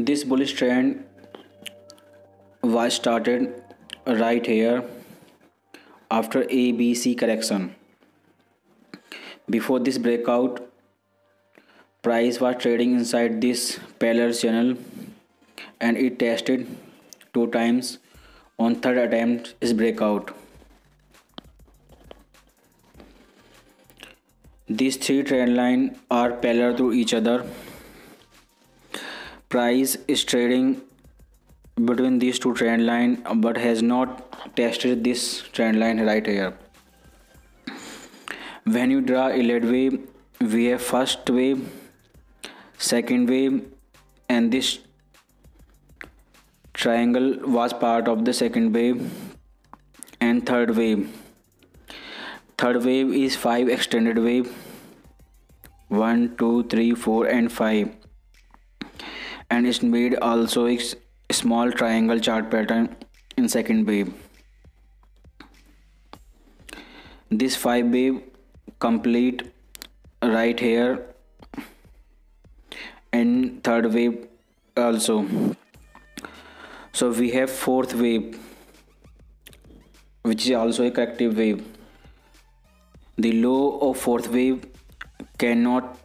This bullish trend was started right here after ABC correction. Before this breakout, price was trading inside this parallel channel and it tested two times. On third attempt is breakout. These three trend lines are parallel to each other. Price is trading between these two trend line but has not tested this trend line right here. When you draw a lead wave, we have first wave, second wave, and this triangle was part of the second wave, and third wave. Third wave is 5 extended wave, 1 2 3 4 and 5, and it made also a small triangle chart pattern in second wave. This 5 wave complete right here and third wave also. So we have fourth wave, which is also a corrective wave. The low of fourth wave cannot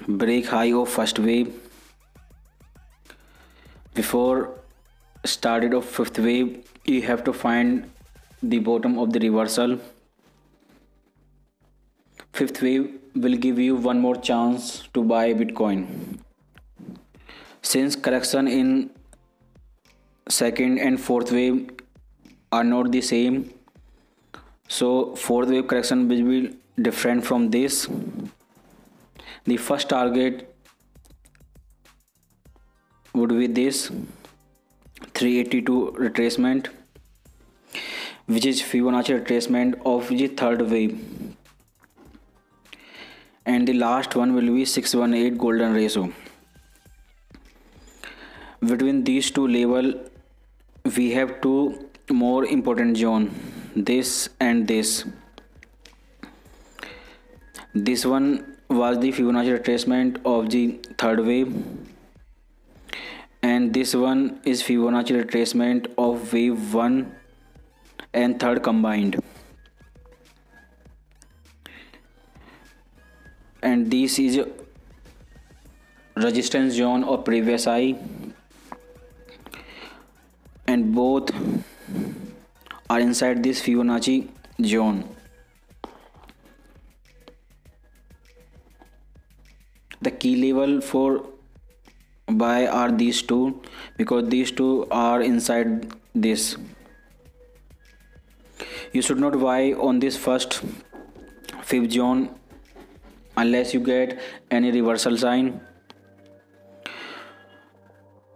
break high of first wave. Before started of fifth wave, you have to find the bottom of the reversal. Fifth wave will give you one more chance to buy Bitcoin. Since correction in second and fourth wave are not the same, so fourth wave correction will be different from this. The first target would be this 382 retracement, which is Fibonacci retracement of the third wave, and the last one will be 618 golden ratio. Between these two level we have two more important zone, this and this. This one was the Fibonacci retracement of the third wave, and this one is Fibonacci retracement of wave 1 and third combined, and this is resistance zone of previous high, and both are inside this Fibonacci zone. The key level for buy are these two, because these two are inside this. You should not buy on this first fifth zone unless you get any reversal sign,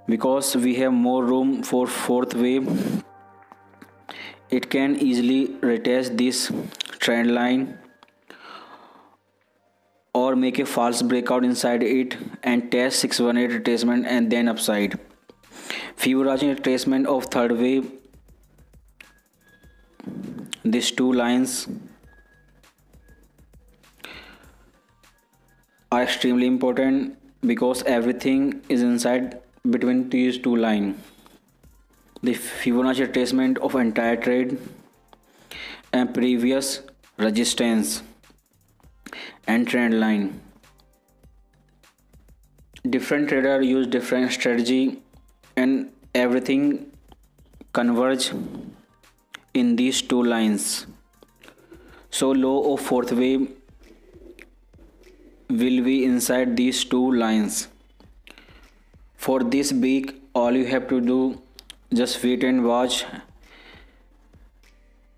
because we have more room for fourth wave. It can easily retest this trend line or make a false breakout inside it and test 618 retracement and then upside. Fibonacci retracement of third wave, these two lines are extremely important because everything is inside between these two lines. The Fibonacci retracement of entire trade and previous resistance and trend line. Different trader use different strategy and everything converge in these two lines. So low of fourth wave will be inside these two lines. For this week, all you have to do, just wait and watch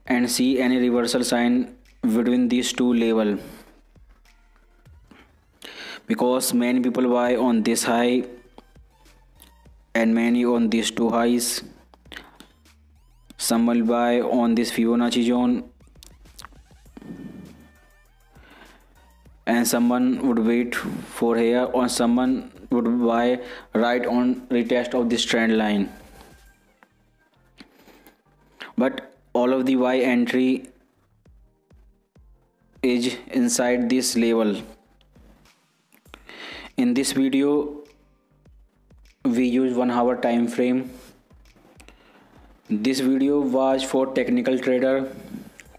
and see any reversal sign between these two level, because many people buy on this high and many on these two highs. Some will buy on this Fibonacci zone and someone would wait for here, or someone would buy right on retest of this trend line. But all of the Y entry is inside this level. In this video we use 1 hour time frame. This video was for technical trader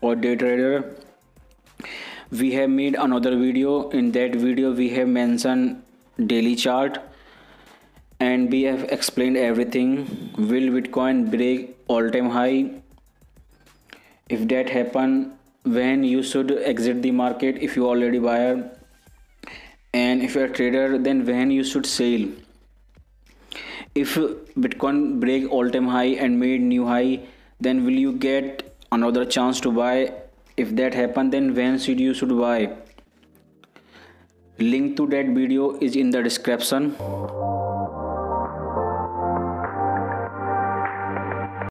or day trader. We have made another video. In that video we have mentioned daily chart and we have explained everything. Will Bitcoin break all-time high? If that happen, when you should exit the market if you already buyer, and if you're a trader, then when you should sell. If Bitcoin break all-time high and made new high, then will you get another chance to buy? If that happen, then when should buy? Link to that video is in the description.